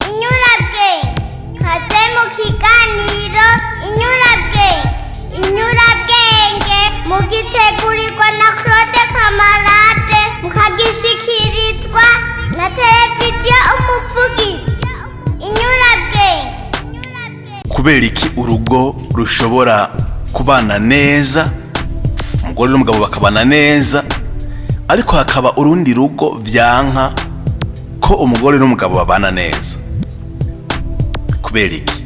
inyurabwenge kaze mu kiganiro inyurabwenge mugitegurirwa na Claude Kamarade mukagishikirizwa na televiziyo umuvugi inyurabwenge. Kubera iki urugo rushobora kubana neza, umugore n'umugabo bakabana neza, ariko hakaba urundi rugo vyanka ko umugore n'umugabo babana neza? Kubera iki?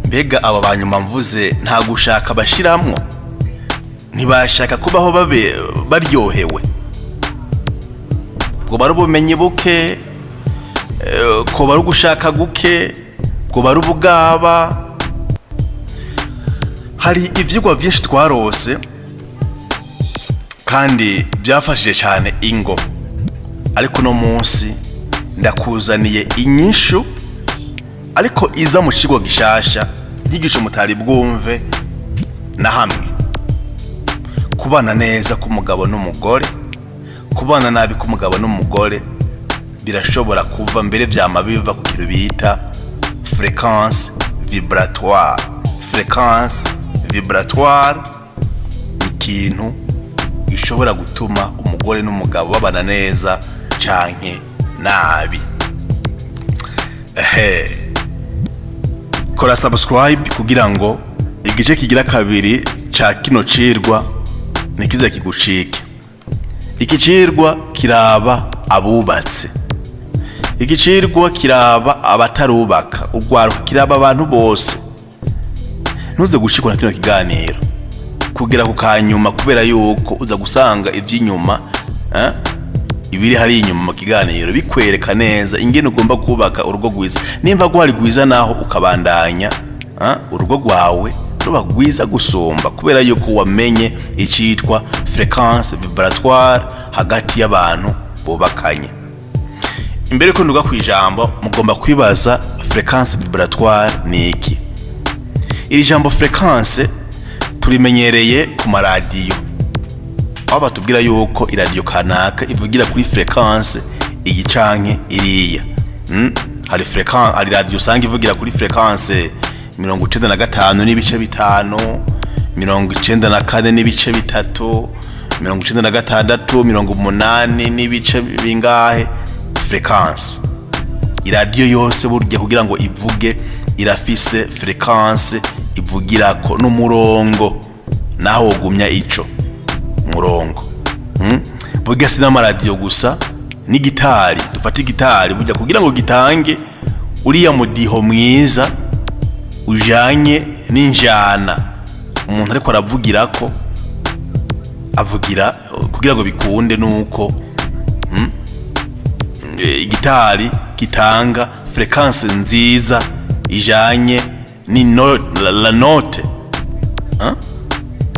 Mbega aba banyuma mvuze nta gushaka bashiramwo? Ntibashaka kubaho baryohewe? Ngo bari ubumenyi buke, ko bari ugushaka guke, ngo bari ubugaba? Hari ivyigwa vyinshi twarose kandi byafashije cyane ingo, ariko no munsi ndakuzaniye inyishu ariko iza mu kigo gishasha nyigisho mutari bwumve na hamwe. Kubana neza k'umugabo n'umugore, kubana nabi k'umugabo n'umugore birashobora kuva mbere byama biva ku kintu bita fréquence vibratoire. Fréquence vibratoire ikintu gishobora gutuma umugore n'umugabo babana neza canke nabi. Kora subscribe kugira ngo igice kigira kabiri ca kino cirwa nikize kigucike. Iki cirwa kiraba abubatse, iki cirwa kiraba abatarubaka, ugwaruka kiraba abantu bose. Ntuze gushikwa na kino kiganiro kugira ku kanyuma, kubera yuko uza gusanga ivy'inyuma ibiri hari inyuma mu kiganiro bikwereka neza ingene ugomba kubaka urugo rwiza. Nimba gwari rwiza naho ukabandanya urugo rwawe ruba rwiza gusumba, kubera yuko wamenye icitwa fréquence vibratoire hagati y'abantu bubakanye. Imbere ko nduga kwijambo mugomba kwibaza fréquence vibratoire ni iki? Iri jambo fréquence turimenyereye ku maradiyo, aho batubwira yuko iradiyo kanaka ivugira kuri fréquence iyi canke iriya. Hari fréquence, hari radiyo usanga ivugira kuri fréquence 95 n'ibice 5, 94 n'ibice 3, 96, 80 n'ibice bingahe fréquence. Iradiyo yose burya kugira ngo ivuge irafise fréquence ivugirako n'umurongo, naho ugumya ico murongo. Burya sina amaradiyo gusa ni gitari. Dufata igitari burya kugira ngo gitange uriya mudiho mwiza ujanye n'injana umuntu ariko aravugirako, avugira kugira ngo bikunde nuko igitari gitanga fréquence nziza ijanye ni la note.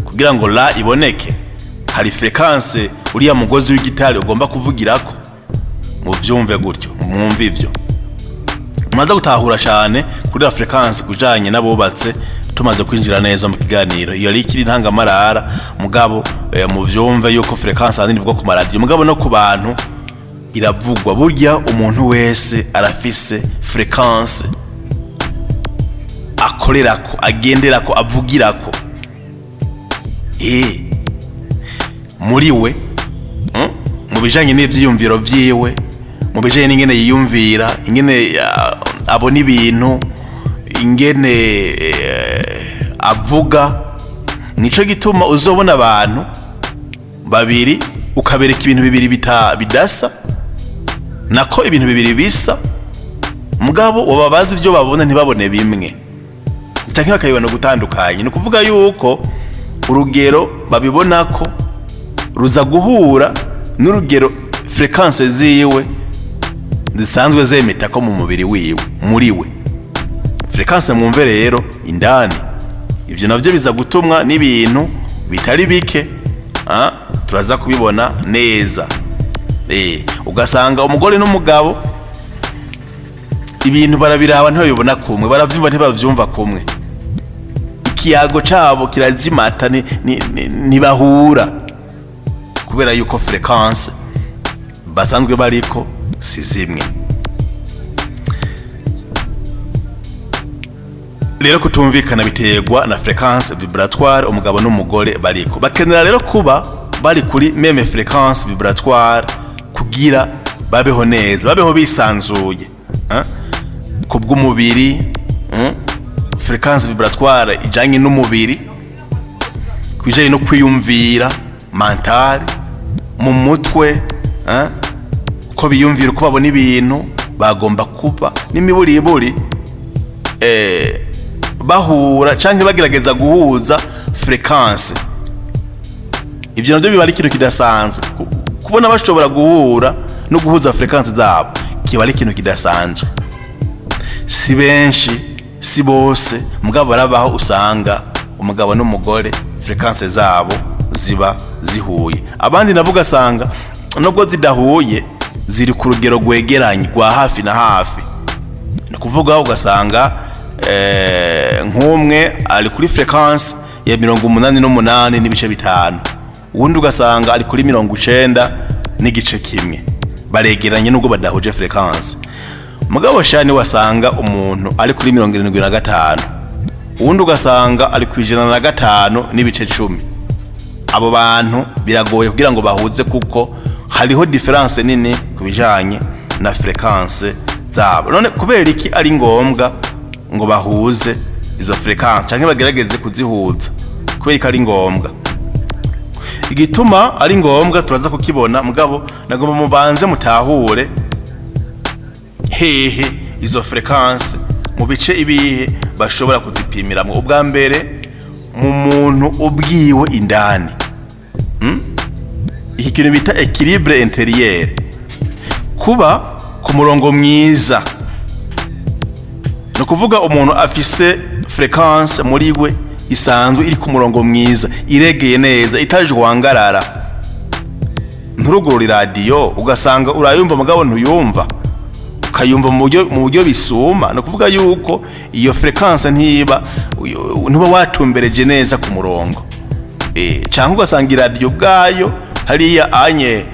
Kugira ngo la iboneke hari fréquence uriya mugozi w'igitari ugomba kuvugirako. Mu vyumve gutyo, mwumve ivyo mumaze gutahura cyane kuri la fréquence kujanye nabubatse. Tumaze kwinjira neza mu kiganiro iyo ari kiri ntangamarara mugabo mu vyumve yuko fréquence azindi vuga ku maradiyo mugabo no ku bantu iravugwa. Burya umuntu wese arafise fréquence akorerako, agenderako, avugirako. Muri we mu bijanye n'ivyiyumviro vyiwe, mu bijanye n'ingene yiyumvira, ingene abona ibintu, ingene avuga. Nico gituma uzobona abantu babiri ukabereka ibintu bibiri bidasa, nako ibintu bibiri bisa mugabo wababaza ivyo babona ntibabone bimwe canke bakayibona gutandukanye. Ni kuvuga yuko urugero babibonako ruza guhura n'urugero fréquence ziwe zisanzwe zemeta ko mu mubiri wiwe, muri we. Fréquence mwumve rero indani ivyo navyo biza gutumwa n'ibintu bitari bike, turaza kubibona neza. Ugasanga umugore n'umugabo ibintu barabiraba ntibabibona kumwe, baravyumva ntibavyumva kumwe, ikiyago cabo kirazimata, ntibahura kubera yuko fréquence basanzwe bariko si zimwe. rero kutumvikana biterwa na fréquence vibratoire umugabo n'umugore bariko bakenera rero kuba bari kuri meme fréquence vibratoire kugira babeho neza, babeho bisanzuye kubw'umubiri. Fréquence vibratoire ijanye n'umubiri, kwijanye no kwiyumvira mental mu mutwe, ko biyumvira uko babona ibintu, bagomba kuba n'imiburiburi bahura canke bagerageza guhuza fréquence. Ivyo navyo biba ari ikintu kidasanzwe, kubona bashobora guhura no guhuza fréquence zabo kiba ari ikintu kidasanzwe. Si benshi, si bose, mugabo barabaho usanga umugabo n'umugore fréquence zabo ziba zihuye. Abandi nabo ugasanga nubwo zidahuye ziri ku rugero rwegeranye rwa hafi na hafi. Ni kuvuga ugasanga nk'umwe ari kuri fréquence ya 88 n'ibice 5, uwundi ugasanga ari kuri 90 n'igice kimwe. Baregeranye nubwo badahuje fréquence. Mugabo shani wasanga umuntu ari kuri 75, uwundi ugasanga ari ku 105 n'ibice 10. Abo bantu biragoye kugira ngo bahuze kuko hariho difference nini kubijanye na fréquence zabo. None kubera iki ari ngombwa ngo bahuze izo fréquence canke bagerageze kuzihuza? Kubera iki ari ngombwa? Igituma ari ngombwa turaza kukibona, mugabo nagomba mubanze mutahure hehe izo fréquence mu bice ibihe bashobora kuzipimiramwo. Ubwa mbere mu muntu ubwiwe indani, iki kintu bita équilibre intérieur, kuba ku murongo mwiza. No kuvuga umuntu afise fréquence muri we isanzwe iri ku murongo mwiza, iregeye neza, itajwangarara. Nturugurura radio ugasanga urayumva mugabo ntuyumva, ukayumva mu buryo bisuma. No kuvuga yuko iyo fréquence ntuba watumbereje neza ku murongo. Canke ugasanga radio bwayo hariya anye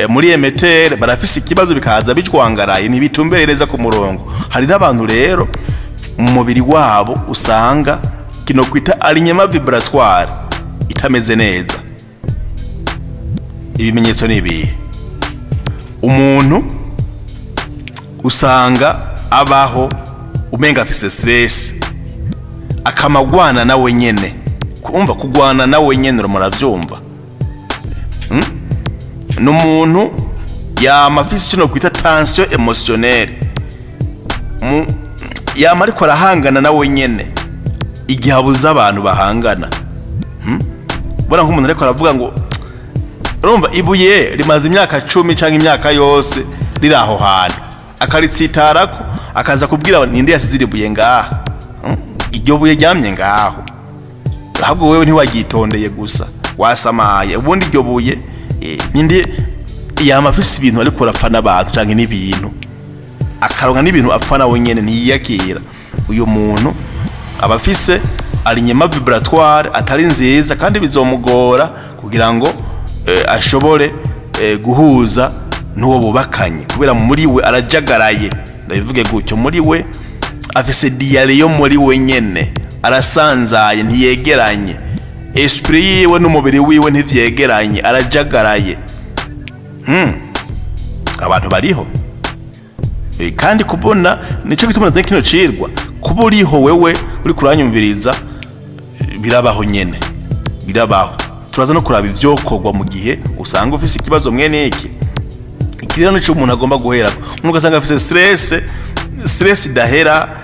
muri emettere barafise ikibazo bikaza bicwangaraye ntibitumberereza ku murongo. Hari n'abantu rero mu mubiri wabo usanga kino kwita alignement vibratoire itameze neza. Ibimenyetso ni ibihe? Umuntu usanga abaho umenga afise stress, akamagwana nawe nyene. Kumva kugwana nawe nyene muravyumva. N'umuntu yamafise kino kwita tension émotionnelle, yama ariko arahangana nawe nyene igihe abuza abantu bahangana. Bona nk'umuntu ariko aravuga ngo urumva ibuye rimaze imyaka 10 canke imyaka yose riri aho hantu, akaritsitaraku akaza kubwira ninde yasiziribuye ngaha, iryo buye ryamye ngaho, ahubwo wewe ntiwagitondeye gusa wasamaye. Ubundi iryo buye ninde yamafise ibintu ariko arafana abantu canke n'ibintu, akaronka n'ibintu apfana wenyene ntiyakira. Uyu muntu abafise alignement vibratoire atari nziza, kandi bizomugora kugira ngo ashobore guhuza n'uwo bubakanye, kubera muri we arajagaraye. Ndabivuge gutyo, muri we afise diarrhée yo muri we nyene, arasanzaye ntiyegeranye, esprit yiwe n'umubiri wiwe ntivyegeranye, arajagaraye. Abantu bariho, kandi kubona nico gituma nze kino cirwa kuba uriho wewe uri kuranyumviriza birabaho nyene, birabaho. Turaza no kuraba ivyokorwa mu gihe usanga ufise ikibazo mwene iki. Ikirero nico umuntu agomba guhera. Umuntu ugasanga afise stress idahera,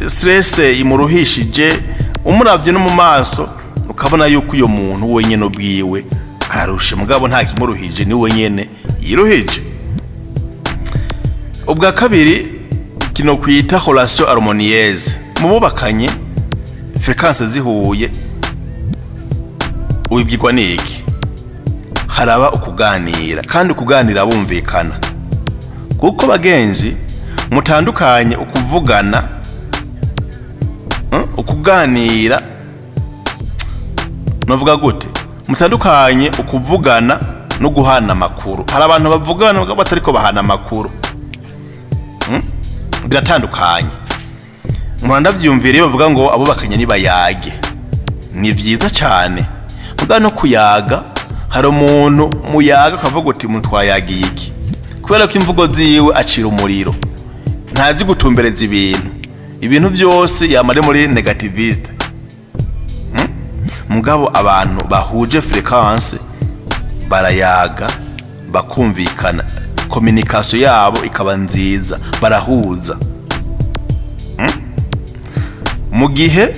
stress imuruhishije, umuravye no mu maso ukabona yuko uyo muntu wenyene ubwiwe ararushe, mugabo nta kimuruhije, ni wenyene yiruhije. Ubwa kabiri kino kwita relation harmonieuse, mu bubakanye fréquence zihuye ubibwirwa niki? Haraba ukuganira, kandi ukuganira bumvikana. Kuko bagenzi mutandukanye ukuvugana, ukuganira, novuga gute? Mutandukanye ukuvugana no guhana amakuru. Hari abantu bavugana batariko bahana amakuru, biratandukanye. umuntu ndavyumvira iyo bavuga ngo abubakanye nibayage ni vyiza cyane muga no kuyaga hari umuntu muyaga akavuga uti umuntu twayagiye iki kubera ko imvugo ziwe acira umuriro ntazi gutumbereza ibintu byose yamare muri negativiste mugabo abantu bahuje fréquence barayaga bakumvikana communication yabo ikaba nziza barahuza mu gihe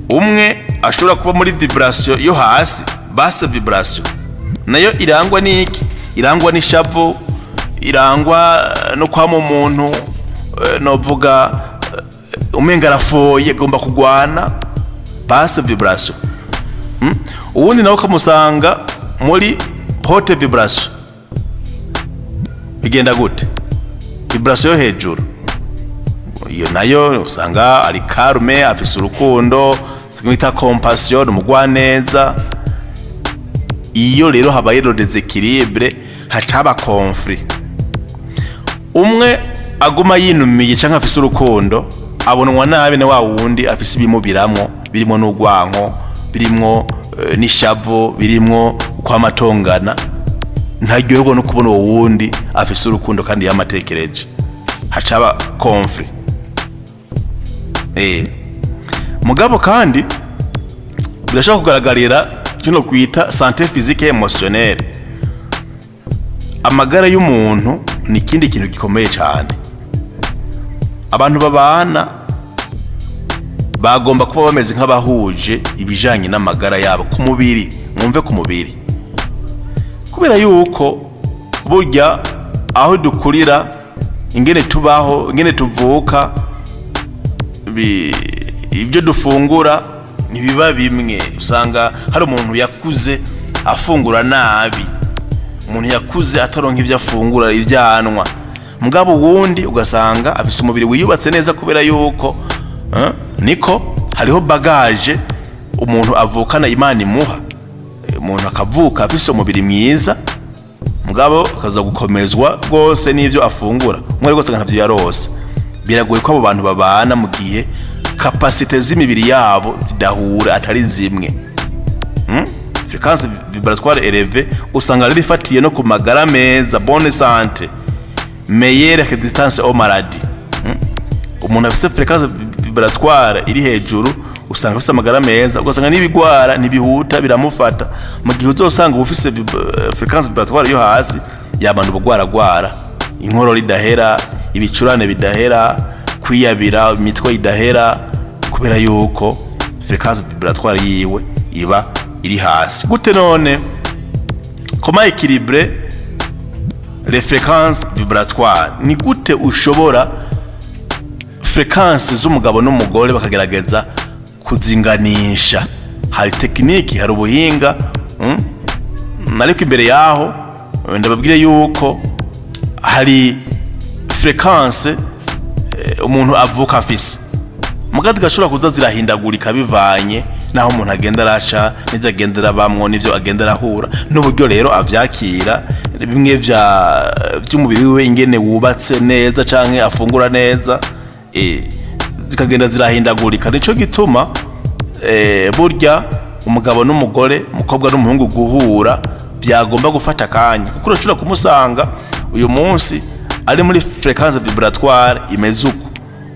umwe ashobora kuba muri vibration yo hasi basse vibration nayo irangwa n'iki irangwa n'ishavu irangwa no kwama umuntu novuga umenga arafoye gomba kugwana basse vibration ubundi nawe kamusanga muri haute vibration bigenda gute vibration yo hejuru iyo nayo usanga ari calme afise urukundo sigwita compassion umugwaneza iyo rero habaye le déséquilibre hacaba conflit umwe aguma yinumiye canke afise urukundo abonwa nabi na wa wundi afise ibimubiramwo birimo n'ugwanko birimo n'ishavu birimo kwamatongana ntaryoherwa no kubona uwo wundi afise urukundo kandi yamatekereje hacaba conflit mugabo kandi birashaka kugaragarira kino kwita santé physique et émotionnelle amagara y'umuntu ni kindi kintu gikomeye cyane abantu babana bagomba kuba bameze nk'abahuje ibijanye n'amagara yabo ku mubiri mwumve ku mubiri kubera yuko burya aho dukurira ingene tubaho ingene tuvuka ibyo dufungura ntibiba bimwe usanga hari umuntu yakuze afungura nabi umuntu yakuze ataronka ibyo afungura ibyanwa mugabo wundi ugasanga afise umubiri wiyubatse neza kubera yuko niko hariho bagage umuntu avukana Imana imuha umuntu akavuka afise umubiri mwiza mugabo akaza gukomezwa rwose n'ivyo afungura umwe rwose ntavyo yarose biragoye ko abo bantu babana mu gihe capacité z'imibiri yabo zidahura atari zimwe fréquence vibratoire élevée usanga rifatiye no ku magara meza bonne santé meilleure résistance aux maladies umuntu afise fréquence vibratoire iri hejuru usanga afise amagara meza ugasanga n'ibigwara nibihuta biramufata mu gihe uzosanga ufise fréquence vibratoire yo hasi yabantu bugwaragwara inkorora idahera ibicurane bidahera kwiyabira imitwe idahera kubera yuko fréquence vibratoire yiwe iba iri hasi gute none comment équilibrer les fréquences vibratoires ni gute ushobora fréquence z'umugabo n'umugore bakagerageza kuzinganisha hari technique hari ubuhinga ariko imbere yaho ndababwire yuko hari fréquence umuntu avuka afise mugati gashobora kuza zirahindagurika bivanye naho umuntu agenda araca n'ivyo agenda arabamwo n'ivyo agenda arahura n'uburyo rero avyakira bimwe vy'umubiri wiwe ingene wubatse neza canke afungura neza zikagenda zirahindagurika nico gituma burya umugabo n'umugore umukobwa n'umuhungu guhura byagomba gufata kanya kuko urashobora kumusanga uyu munsi ari muri fréquence vibratoire imeze uko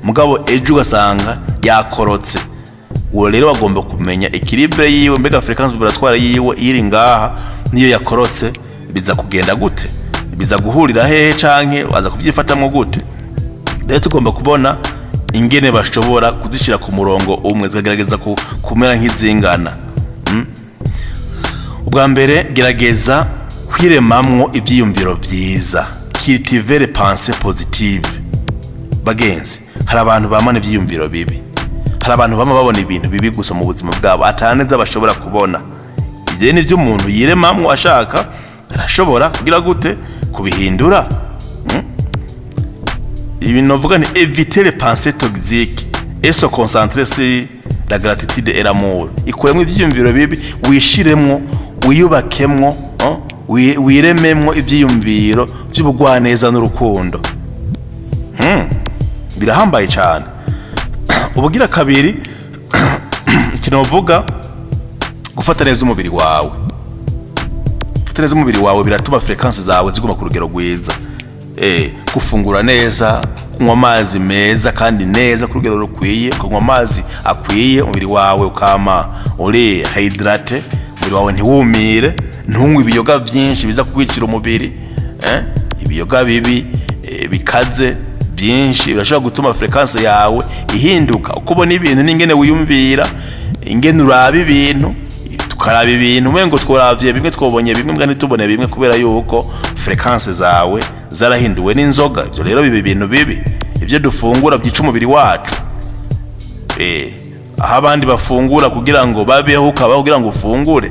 mugabo ejo ugasanga yakorotse uwo rero bagomba kumenya équilibre yiwe mbega fréquence vibratoire yiwe iri ngaha niyo yakorotse biza kugenda gute biza guhurira hehe canke waza kuvyifatamwo gute rero tugomba kubona ingene bashobora kuzishira ku murongo umwe zikagerageza kumera nk'izingana ubwa mbere gerageza kwiremamwo ivyiyumviro vyiza cultiver les pensées positives bagenzi hari abantu bamana ivyiyumviro bibi hari abantu bama babona ibintu bibi gusa mu buzima bwabo ataneza bashobora kubona ivyo ni vyo umuntu yiremamwo ashaka arashobora kugira gute kubihindura ibintu novuga ni éviter les pensées toxiques et se concentrer sur la gratitude et l'amour ikuremwo ivyiyumviro bibi wishiremwo wiyubakemwo wirememwo ivyiyumviro vy'ubugwaneza n'urukundo birahambaye cyane ubugira kabiri kinovuga gufata neza umubiri wawe. Gufata neza umubiri wawe biratuma frequences zawe ziguma ku rugero rwiza. Gufungura neza, kunywa amazi meza kandi neza ku rugero rukwiye, kunywa amazi akwiye, umubiri wawe ukama uri hydrate, umubiri wawe ntiwumire, ntunywe ibiyoga byinshi biza kwicira umubiri. Ibiyoga bibi bikaze byinshi birashobora gutuma frequences yawe ihinduka. Uko ubona ibintu n'ingene wiyumvira, ingene uraba ibintu, tukaraba ibintu mwengo tworavye bimwe twobonye bimwe mbwa ntitubone bimwe kubera yuko frequences zawe zarahinduwe n'inzoga. Ivyo rero bibi bintu bibi, ivyo dufungura byica umubiri wacu. Aho abandi bafungura kugira ngo babeho, ukabaho kugira ngo ufungure.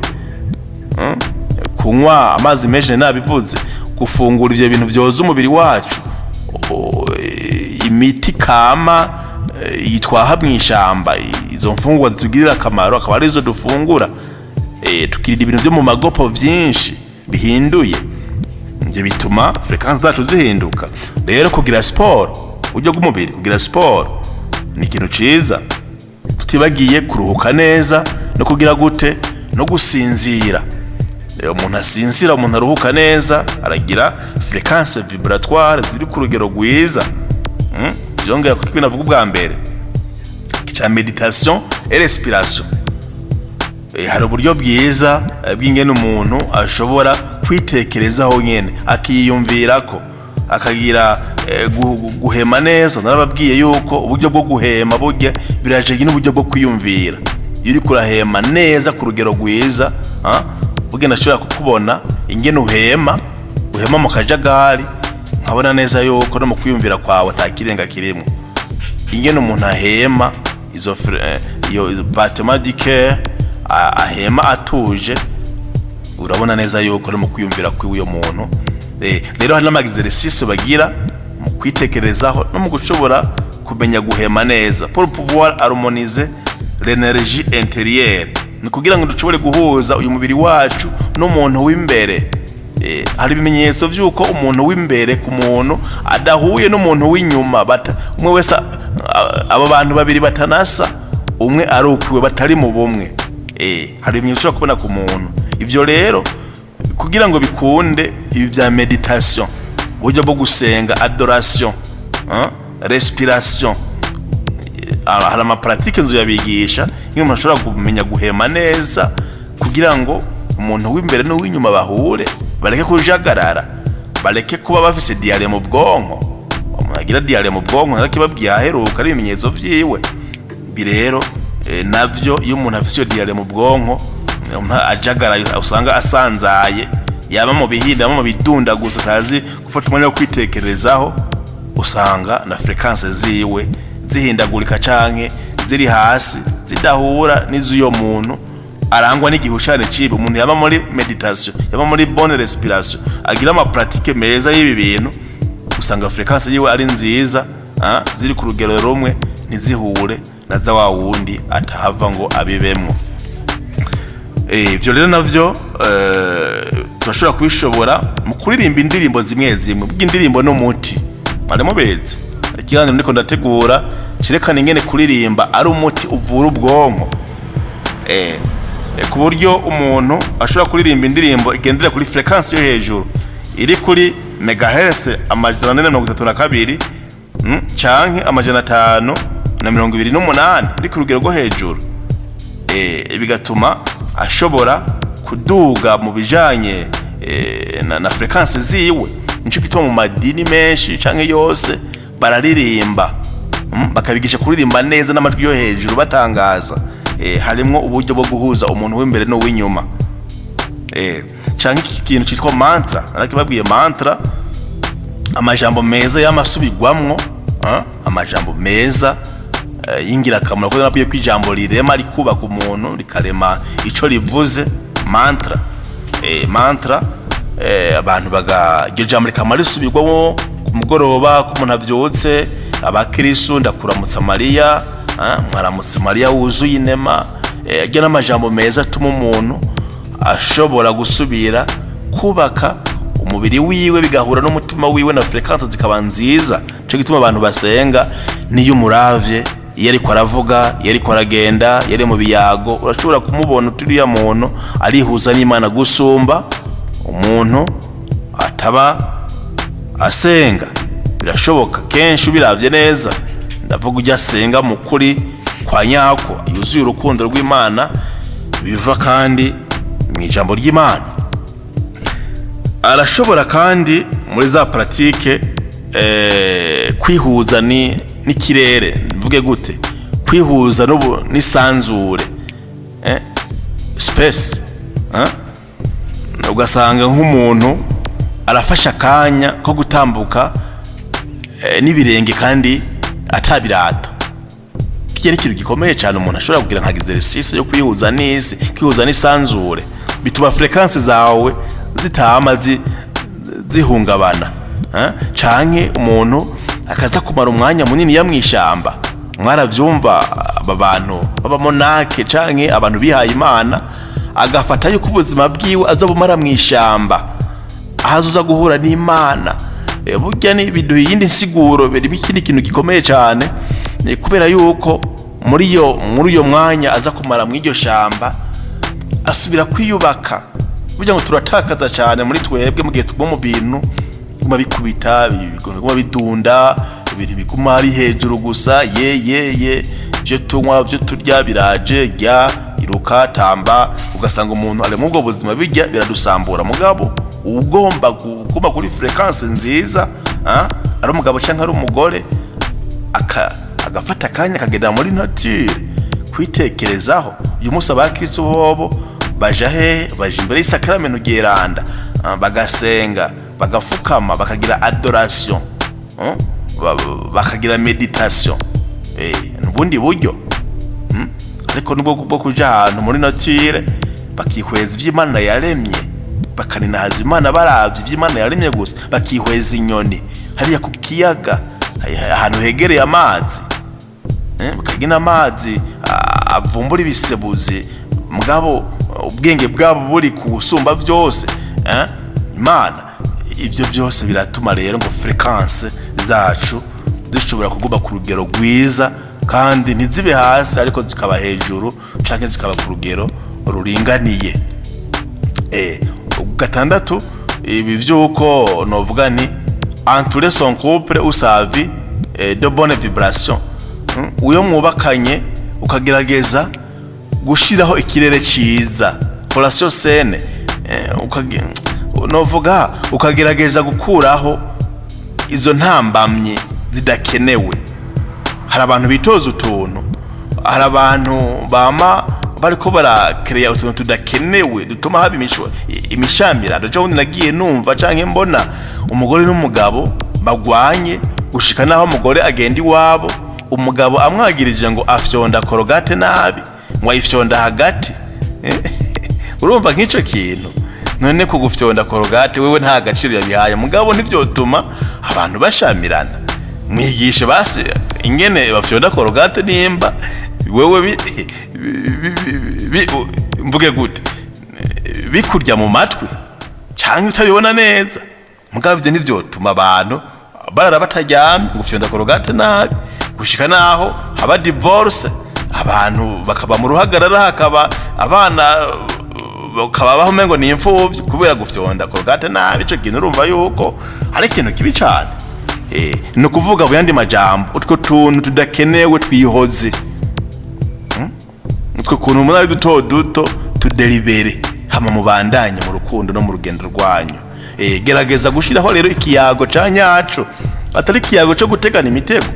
Kunywa amazi menshi nabivuze, gufungura ivyo bintu vyoza umubiri wacu. Imiti kama yitwaha mw'ishamba, izo mfungwa zitugirira akamaro akaba arizo dufungura. Tukirira ibintu byo mu magopo byinshi bihinduye, ibyo bituma frequences zacu zihinduka. Rero kugira sport, ujye bw'umubiri, kugira sport ni ikintu ciza. Tutibagiye kuruhuka neza no kugira gute no gusinzira. Umuntu asinzira, umuntu aruhuka neza, aragira frequences vibratoires ziri ku rugero rwiza. Ziyongera kuko binavuga ubwa mbere cya meditation et respiration. Hari uburyo bwiza bw'ingene umuntu ashobora kwitekerezaho nyene, akiyumvirako, akagira guhema neza. Narababwiye yuko uburyo bwo guhema burya biraje n'uburyo bwo kwiyumvira. Iyo uri kurahema neza ku rugero rwiza, burya ndashobora kukubona ingene uhema mu kajagari, nkabona neza yuko no mu kwiyumvira kwawe atakirenga kirimo. Ingene umuntu ahema iyo battement du cœur, ahema atuje, urabona neza yuko no mu kwiyumvira kw'uyo muntu. Rero hari n'amaexercice bagira mu kwitekerezaho no mu gushobora kumenya guhema neza, pour pouvoir harmoniser l'énergie intérieure. Ni kugira ngo dushobore guhuza uyu mubiri wacu n'umuntu w'imbere. Hari ibimenyetso vy'uko umuntu w'imbere ku muntu adahuye n'umuntu w'inyuma, umwe wese abo bantu babiri batanasa, umwe ari ukwe batari mu bumwe. Hari ibimenyetso kubona ku muntu. Ivyo rero kugira ngo bikunde, ibi bya meditation, uburyo bwo gusenga, adoration, respiration, hari ama pratique nzo yabigisha nk'umuntu ashobora kumenya guhema neza kugira ngo umuntu w'imbere n'uw'inyuma bahure, bareke kujagarara, bareke kuba bafise diarrhée mu bwonko. Umuntu agira diarrhée mu bwonko nakibabwiye aheruka ari ibimenyetso vyiwe. Birero navyo iyo umuntu afise diarrhée mu bwonko, ajagara, usanga asanzaye, yaba mu bihinda mu bidunda gusa, kazi gufata umwanya wo kwitekerezaho, usanga na frequences ziwe zihindagurika canke ziri hasi, zidahura n'izuyo muntu arangwa n'igihushane cibe. Umuntu yaba muri meditation, yaba muri bonne respiration, agira ama pratique meza y'ibi bintu, usanga frequences yiwe ari nziza, ziri ku rugero rumwe, ntizihure na za wa wundi atahava ngo abibemwo. Ivyo rero navyo turashobora kubishobora mu kuririmba indirimbo zimwe zimwe. Bw'indirimbo n'umuti maremo beze, ikiganiro ndiko ndategura cirekana ingene kuririmba ari umuti uvura ubwonko. Ku buryo umuntu ashobora kuririmba indirimbo igendera kuri frequency yo hejuru, iri kuri megahertz 432 canke 528 iri ku rugero rwo hejuru. Bigatuma ashobora kuduga mu bijanye na frequency ziwe. Nico gituma mu madini menshi canke yose bararirimba, bakabigisha kuririmba neza n'amajwi yo hejuru batangaza. Harimo uburyo bwo guhuza umuntu w'imbere no w'inyuma. Canke iki kintu cyitwa mantra, narakibabwiye mantra, amajambo meza y'amasubigwamwo, amajambo meza y'ingirakamaro. Kuko nabwiye ko ijambo rirema rikubaka umuntu, rikarema ico rivuze. Mantra, mantra, abantu iryo jambo rikamara risubirwamo ku mugoroba, ko umuntu avyutse, abakristo ndakuramutsa Mariya, mwaramutse Mariya wuzuye inema. Agira n'amajambo meza atuma umuntu ashobora gusubira kubaka umubiri wiwe, bigahura n'umutima wiwe na frequences zikaba nziza. Cyo gituma abantu basenga niyo umuravye iyo ariko aravuga, iyo ariko aragenda, iyo ari mu biyago, urashobora kumubona turiya muntu arihuza n'Imana gusumba umuntu ataba asenga. Birashoboka kenshi ubiravye neza, ndavuga ujya asenga mu kuri kwa nyako, yuzuye urukundo rw'Imana biva kandi mu ijambo ry'Imana. Arashobora kandi muri za pratique kwihuza n'ikirere, mvuge gute, kwihuza n'isanzure, space, ugasanga nk'umuntu arafasha akanya ko gutambuka n'ibirenge kandi atabirato. Kijye ari ikintu gikomeye cyane umuntu ashobora kugira nka exercice yo kwihuza n'isi, kwihuza n'isanzure, bituma frequences zawe zitama zihungabana. Canke umuntu akaza kumara umwanya munini yamwishamba. Mwaravyumva aba bantu baba monake canke abantu bihaye Imana, agafata yuko ubuzima bwiwe azobumara mwishamba, ahazoza guhura n'Imana. Burya ni biduha yindi nsiguro, biri bikindi kintu gikomeye cyane, kubera yuko muri uyo mwanya aza kumara mw'iryo shamba asubira kwiyubaka. Burya ngo turatakaza cyane muri twebwe mu gihe tuguma mu bintu biguma bikubita, biguma bidunda, ibintu biguma ari hejuru gusa, ye byo tunywa, byo turya, biraje rya iruka tamba, ugasanga umuntu ari mu bwo buzima bijya biradusambura. Mugabo ugomba kuba kuri frequency nziza, ari umugabo cyangwa ari umugore, agafata akanya akagenda muri nature kwitekerezaho. Uyu munsi abakristo bobo baja imbere y'isakramento geranda, bagasenga, bagafukama, bakagira adoration, bakagira meditation, n'ubundi buryo. Ariko nubwo bwo kuja ahantu muri nature bakihweza ivy'Imana yaremye, bakaninahaza Imana baravye ivy'Imana yaremye gusa, bakihweza inyoni hariya ku kiyaga ahantu hegereye amazi, bakagina amazi avumbura ibisebuzi, mugabo ubwenge bwabo buri kusumba byose. Imana ivyo byose biratuma rero ngo frequences zacu zishobora kuguma ku rugero rwiza, kandi ntizibe hasi ariko zikaba hejuru canke zikaba ku rugero ruringaniye. Gatandatu, ibi byuko novuga ni entourer son couple ou sa vie de bonne vibration. Uyo mwubakanye ukagerageza gushiraho ikirere ciza, relation saine, novuga ukagerageza gukuraho izo ntambamye zidakenewe. Hari abantu bitoza utuntu, hari abantu bama bariko barakreya utuntu tudakenewe dutuma haba imishamirano. Cyo nagiye numva canke mbona umugore n'umugabo bagwanye gushika naho umugore agenda iwabo, umugabo amwagirije ngo afyonda korogate nabi, ngo ayifyonda hagati. Urumva nk'ico kintu, none kugufyonda korogate wewe nta gaciro yabihaye, mugabo ntivyotuma abantu bashamirana. Mwigishe base ingene bafyonda korogate nimba wewe mvuge gute bikurya mu matwi canke utabibona neza, mugabo ivyo ntivyotuma abantu barara bataryamye gufyonda korogate nabi, gushika naho haba divorce, abantu bakaba mu ruhagarara, hakaba abana bakaba baho mengo ni imfuvyi kubera gufyonda korogate nabi. Ico kintu urumva yuko ari ikintu kibi cane. No kuvuga buyandi majambo, utwo tuntu tudakenewe twihoze, utwo kuntu umunari duto tudelibere, hama mubandanye mu rukundo no mu rugendo rwanyu. Gerageza gushiraho rero ikiyago canyaco, atari ikiyago cyo gutegana imitego.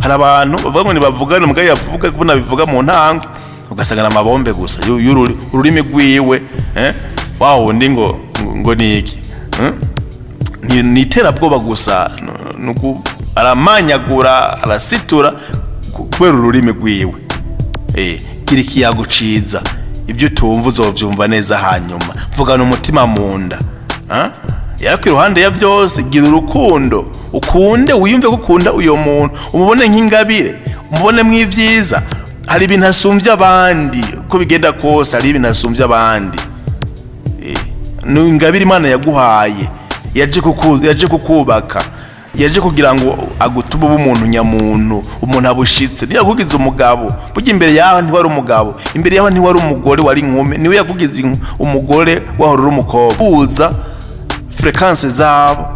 Hari abantu bavuga ngo nibavugana, umugabo yavuga kubona bivuga mu ntango, ugasangana amabombe gusa ururimi rwiwe, wawo ndi ngo niki, ni terabwoba gusa, nuko aramanyagura, arasitura kubera ururimi rwiwe. Kiri kiyago ciza, ibyo utumva uzovyumva neza hanyuma. Vugana umutima munda, yarako iruhande ya byose, gira urukundo, ukunde, wiyumve ko ukunda uyo muntu, umubone nk'ingabire, umubone mw'ivyiza. Hari ibintu asumvye abandi, uko bigenda kose hari ibintu asumvye abandi. Ni ingabire Imana yaguhaye, yaje kukubaka. yaje kugira ngo agutume umuntu nyamuntu, umuntu abushitse. Niyo yakugize umugabo, burya imbere yaho ntiwari umugabo, imbere yaho ntiwari umugore, wari inkumi. Niwe yakugize umugore wahora uri umukobwa. Uza frequences zabo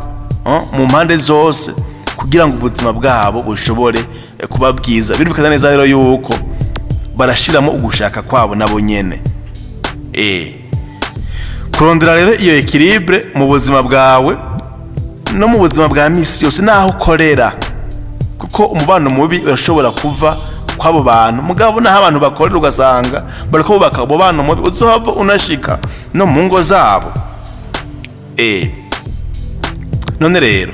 mu mpande zose kugira ngo ubuzima bwabo bushobore kuba bwiza. Birumvikana neza rero yuko barashiramo ugushaka kwabo nabo nyene. Kurondera rero iyo equilibre mu buzima bwawe no mu buzima bwa misi yose naho ukorera, kuko umubano mubi urashobora kuva kw'abo bantu. Mugabo naho abantu bakorera ugasanga bariko bubaka abo bantu mubi, uzohava unashika no mu ngo zabo. None rero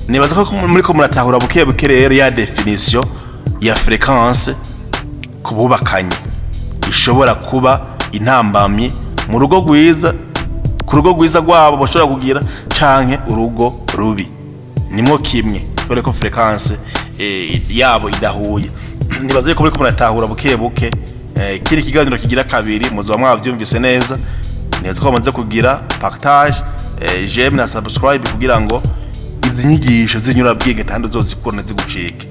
nibaza ko muriko muratahura buke buke rero ya definition ya fréquence kububakanye ishobora kuba intambamyi mu rugo rwiza, ku rugo rwiza rwabo bashobora kugira, canke urugo rubi. Nimwo kimwe kubera ko fréquence yabo idahuye. Nibaza ko muriko muratahura buke buke. Kiri kiganiro kigira kabiri muzoba mwavyumvise neza. Nibaza ko bamaze kugira partage, j'aime na subscribe kugira ngo izi nyigisho zinyura bwige kandi uzozikora zigucike.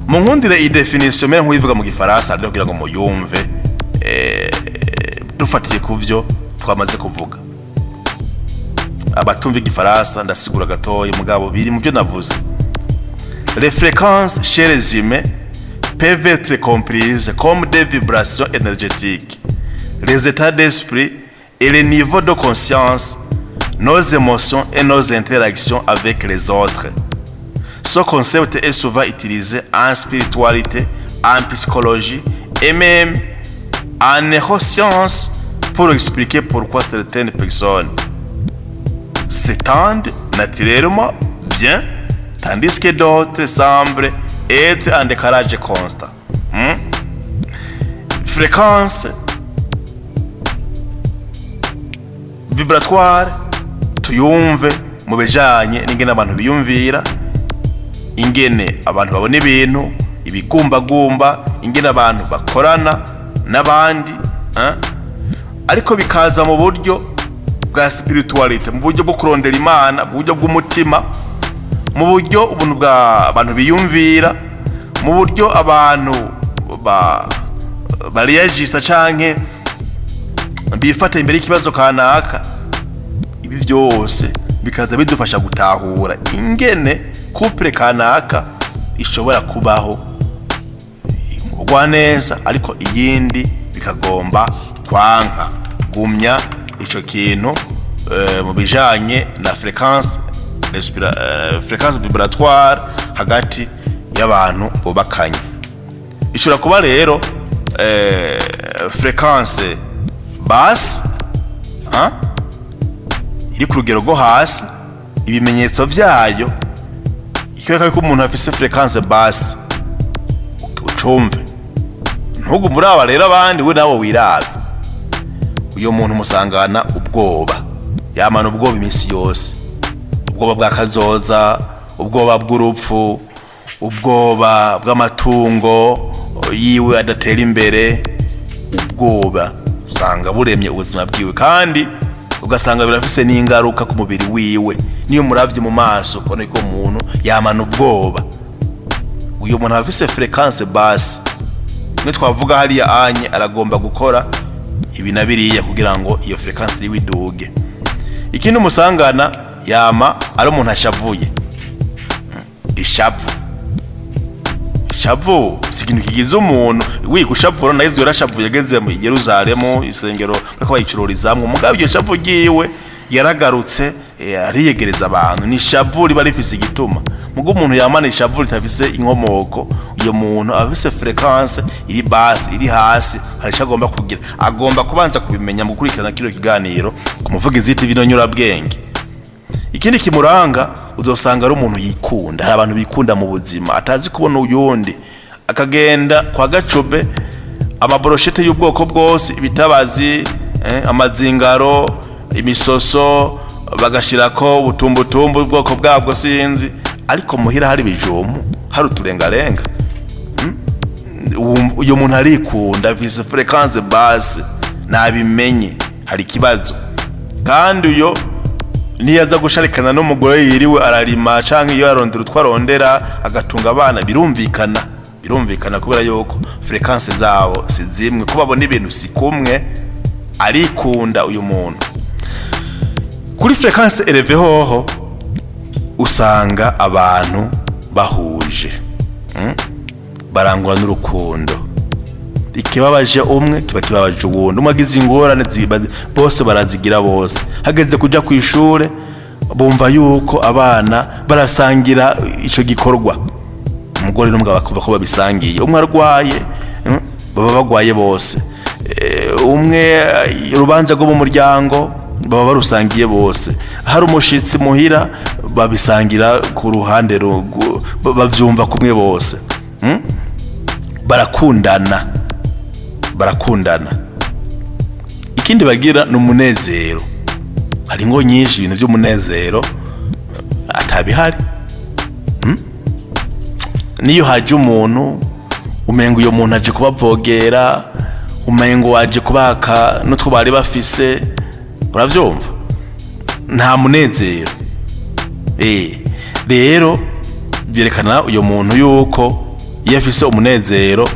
Mu nkundire iyi definition mera nk'uyivuga mu gifaransa rero kugira ngo muyumve dufatiye kuvyo twamaze kuvuga. Abatumva igifaransa ndasigura gatoya mugabo biri mu byo navuze. Les fréquences chez les humains peuvent être comprises comme des vibrations énergétiques, les états d'esprit et les niveaux de conscience, nos émotions et nos interactions avec les autres. Ce concept est souvent utilisé en spiritualité, en psychologie et même en neurosciences pour expliquer pourquoi certaines personnes s'étendent naturellement bien, tandis que d'autres semblent être en décalage constant. Fréquence vibratoire tuyumve mu bijanye n'ingene abantu biyumvira, ingene abantu babona ibintu, ibigumbagumba, ingene abantu bakorana n'abandi, ariko bikaza mu buryo bwa spirituality, mu buryo bwo kurondera Imana, mu buryo bw'umutima, mu buryo ubuntu bwa abantu biyumvira, mu buryo abantu bariyajisa canke bifata imbere y'ikibazo kanaka. Ibi byose bikaza bidufasha gutahura ingene couple kanaka ishobora kubaho mugwa neza, ariko iyindi bikagomba kwanka gumya ico kintu mu bijanye na fréquence vibratoire hagati y'abantu bubakanye. Ishobora kuba rero fréquence basse iri ku rugero rwo hasi. Ibimenyetso vyayo ikwereka ko umuntu afise fréquence basse, ucumve ntugu muraba rero abandi, we nawo wirabe. Uyo muntu musangana ubwoba, yamana ubwoba iminsi yose, ubwoba bwa kazoza, ubwoba bw'urupfu, ubwoba bw'amatungo yiwe adatera imbere. Ubwoba usanga buremye ubuzima bwiwe, kandi ugasanga birafise n'ingaruka ku mubiri wiwe. Niyo muravye mu maso ubona ko umuntu yamana ubwoba. Uyo muntu afise fréquence basse, mwe twavuga hariya anye aragomba gukora ibi na biriya kugira ngo iyo fréquence iri widuge. Ikindi musangana yama ari umuntu ashavuye. Ishavu si ikintu kigize umuntu wigushavura. Na Yesu yarashavuye ageze mu Yerusalemu, isengero bariko bayicururizamwe. Umugabo iryo shavu ryiwe yaragarutse ariyegereza abantu. Ni ishavu riba rifise igituma. Mugo umuntu yamana ishavu ritafise inkomoko, uyo muntu afise fréquence iri basse, iri hasi, hari agomba kugira. Agomba kubanza kubimenya mu gukurikirana kino kiganiro ku Muvugizi TV no Nyurabwenge. Ikindi kimuranga uzosanga ari umuntu yikunda. Hari abantu bikunda mu buzima, atazi kubona uyundi, akagenda kwa gacobe amaboroshete y'ubwoko bwose, ibitabazi, amazingaro, imisoso, bagashirako ubutumbutumbu ubwoko bwabwo sinzi, ariko muhira hari bijomu, hari uturengarenga. Uyo muntu arikunda, afise fréquence basse, nabimenye hari kibazo. Kandi uyo niyaza gusharikana n'umugore yiriwe ararima canke iyo arondera utwarondera agatunga abana birumvikana kubera yuko frequency zabo si zimwe, ko babona ibintu si kumwe, arikunda uyu muntu. Kuri frequency eleve hoho usanga abantu bahuje, barangwa n'urukundo, ikibabaje umwe kiba kibabaje uwundi, umwe agize ingorane bose barazigira bose. Hageze kuja ku ishure bumva yuko abana barasangira ico gikorwa, umugore n'umugabo bakumva ko babisangiye. Umwe arwaye baba bagwaye bose, umwe urubanza rwo mu muryango baba barusangiye bose, hari umushitsi muhira babisangira ku ruhande bavyumva kumwe bose. Barakundana. Ikindi bagira n'umunezero, hari ngo nyinshi ibintu by'umunezero atabihari. Niyo haje umuntu umengo uyo muntu aje kubavogera, umengo waje kubaka n'utwo bari bafise, uravyumva, nta munezero. Rero byerekana uyo muntu yuko iyo afise umunezero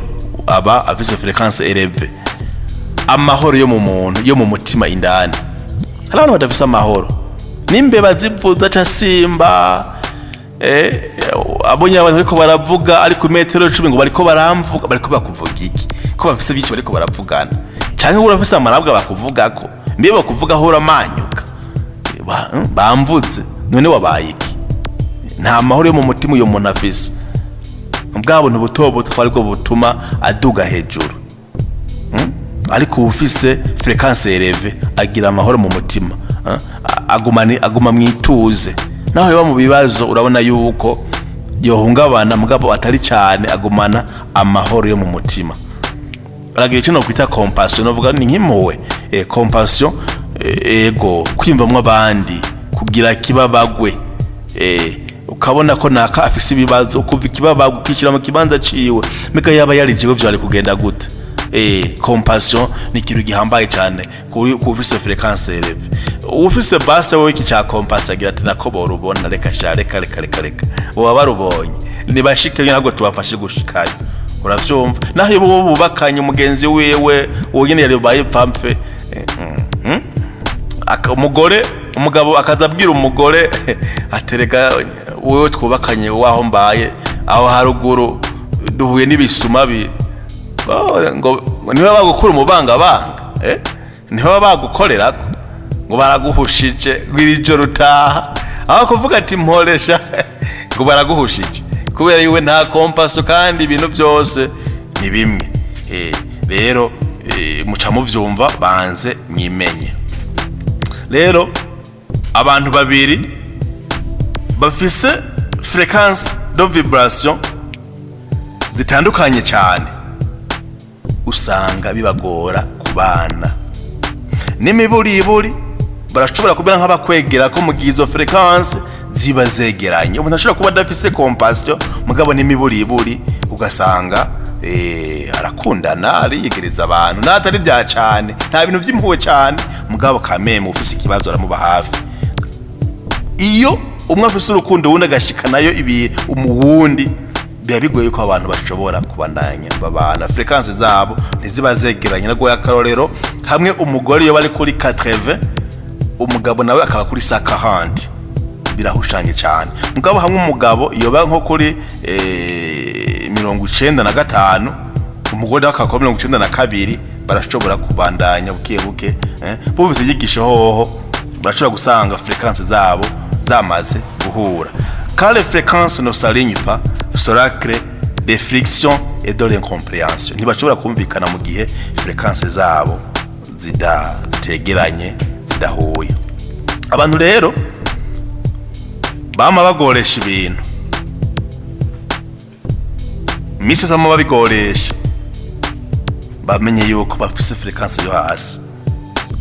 aba afise frequency eleve. Amahoro yo mu muntu, yo mu mutima indani. Hari abantu badafise amahoro, n'imbeba zivuza casimba, abonye abantu bariko baravuga ari ku metero 10 ngo bariko baramvuga, bariko bakuvuga iki? Ko bafise bici bariko baravugana, canke urafise amarabwa bakuvugako, mbiye bakuvuga hora manyuka bamvuze, none wabaye iki? Nta mahoro yo mu mutima uyo muntu afise. Ubwabo ntubutobo twariko butuma aduga hejuru. Ariko ufise frequency eleve agira amahoro mu mutima, aguma mwituze. Naho yaba mu bibazo urabona yuko yohungabana, mugabo atari cyane, agumana amahoro yo mu mutima. Aragira icyo no kwita compassion, novuga ni nk'impuhwe. Compassion, ego kwimvamwe abandi, kugira kibabagwe, ukabona ko naka afise ibibazo, ukuva ikibabagwe ukishira mu kibanza ciwe, meka yaba yarijiwe vyo ari kugenda gute. Compassion ni ikintu gihambaye cyane kufise frequency eleve. Ufise base wowe iki cha compassion agira ati nako borubona, reka uba barubonye nibashike ntabwo tubafashe gushikayo, uravyumva. Naho bo bubakanye umugenzi wewe wonyene yari baye pampe, umugabo akazabwira umugore atereka wewe twubakanye waho mbaye aho haruguru duhuye n'ibisuma ngo niba bagukura umubanga niba bagukorera ngo baraguhushije ngwirijoro rutaha, aho kuvuga ati mporesha ngo baraguhushije, kubera yiwe nta compassion kandi ibintu byose ni bimwe. Rero muca muvyumva, banze mwimenye. Rero abantu babiri bafise frequency de vibration zitandukanye cyane, usanga bibagora kubana. N'imiburiburi barashobora kubera nk'abakwegera ko mu gizo frequency ziba zegeranye. Umuntu ashobora kuba adafise compassion, mugabo n'imiburiburi ugasanga arakundana, ariyegereza abantu, natari bya cyane, nta bintu by'impuwe cyane, mugabo kameme ufise ikibazo aramuba hafi. Iyo umwe afise urukundo wundi agashikanayo umuwundi, biba bigoye ko abantu bashobora kubandanya babana. Frequency zabo ntiziba zegeranye. Nagoya akarorero, hamwe umugore iyo bari kuri 80, umugabo nawe akaba kuri 40, birahushanye cyane. Mugabo hamwe umugabo iyo ba nko kuri 95, umugore akaba 92, barashobora kubandanya buke bumvise yigisho hoho, barashobora gusanga frequency zabo zamaze guhura. Quand les fréquences ne s'alignent pas, cela crée des frictions et de l'incompréhension. Ntibashobora kumvikana mu gihe frequences zabo zitegeranye, zidahuye. Abantu rero bama bagoresha ibintu, mise zama babigoresha, bamenye yuko bafise frequency yo hasi.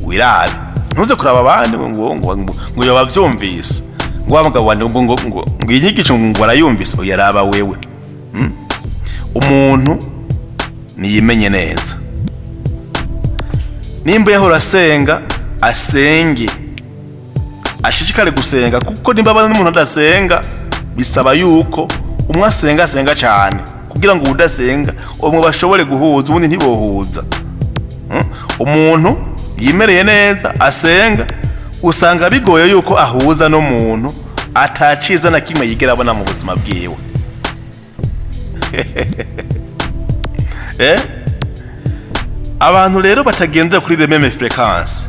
Wirabe ntuze kuraba abandi ngo yo bavyumvise, ngo amugabo wanje ngo inyigisho ngo arayumvise, yaraba wewe. Umuntu niyimenye neza, nimba yahora asenga asenge ashishikare gusenga, kuko nimba abana n'umuntu adasenga bisaba yuko umwe asenga cyane kugira ngo udasenga umwe bashobore guhuza, ubundi ntibohuza. Umuntu yimereye neza asenga usanga bigoye yuko ahuza n'umuntu ataciza na kimwe yigera abona mu buzima bwiwe. Abantu rero batagendera kuri meme frequency